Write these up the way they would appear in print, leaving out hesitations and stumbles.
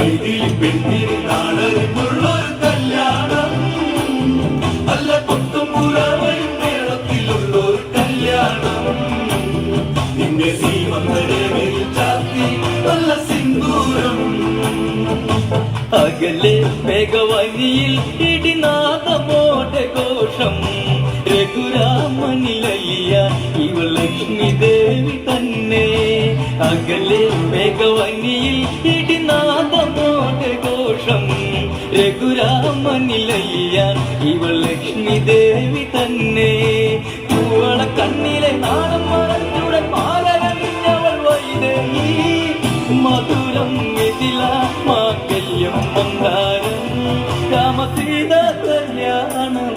മൈഥിലി പെണ്ണിന് നാടറിഞ്ഞുള്ളൊരു കല്യാണം, നല്ല കൊത്തും പുറവയും മേളത്തിലുള്ളൊരു കല്യാണം. നിന്റെ സീമന്തരേഖയിൽ ചാർത്തി നല്ല സിന്ദൂരം. അകലെ മേഘവനിയിൽ ഇടിനാഥമോടെ ഘോഷം, രഘുരാമനിലയ്യ ഇവൾ ലക്ഷ്മി ദേവി തന്നെ. അകലെ മേഘവനിയിൽ ഇടിനാഥമോടെ ഘോഷം, രഘുരാമനിലയ്യ ഇവൾ ലക്ഷ്മി ദേവി തന്നെ. പൂവള കണ്ണിലെ നാണം മറഞ്ഞുടൻ മാലകണിഞ്ഞവൾ വൈദേഹി, മധുരം മിഥില മാംഗല്യം മന്ദാരം, രാമസീത കല്യാണം.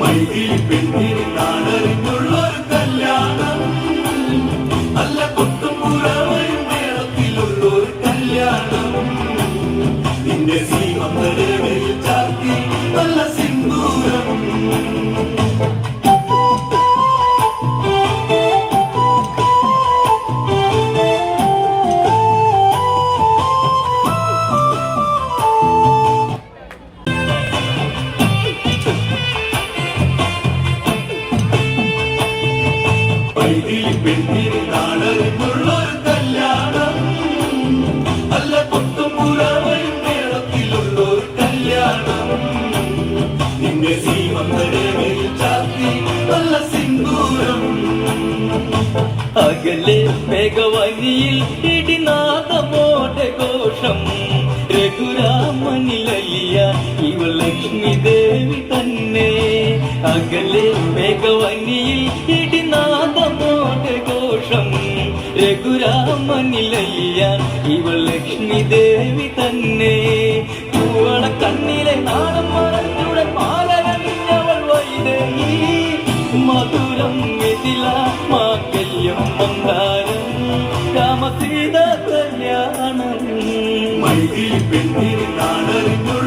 മൈഥിലി പെണ്ണിന് നാടറിഞ്ഞുള്ളൊരു കല്യാണം, നല്ല കൊത്തും പുറവയും മേളത്തിലുള്ളൊരു കല്യാണം. നിന്റെ സീമന്തരേഖയിൽ ചാർത്തി നല്ല സിന്ദൂരം. മൈഥിലി പെണ്ണിന് നാടറിഞ്ഞുള്ളൊരു കല്യാണം, നല്ല കൊത്തും പുറവയും മേളത്തിലുള്ളൊരു കല്യാണം. നിന്റെ സീമന്തരേഖയിൽ ചാർത്തി നല്ല സിന്ദൂരം. അകലെ മേഘവനിയിൽ ഇടിനാഥമോടെ ഘോഷം, രഘുരാമനിലയ്യ ഇവൾ ലക്ഷ്മി ദേവി തന്നെ. അകലെ മേഘവനിയിൽ ഇടിനാഥമോടെ ഘോഷം, രഘുരാമനിലയ്യ ഇവൾ ലക്ഷ്മി ദേവി തന്നെ. പൂവള കണ്ണിലെ നാണം മറഞ്ഞുടൻ മാലകണിഞ്ഞവൾ വൈദേഹി, മധുരം മിഥില മാംഗല്യം മന്ദാരം, രാമസീത കല്യാണം. മൈഥിലി പെണ്ണിന് നാടറിഞ്ഞു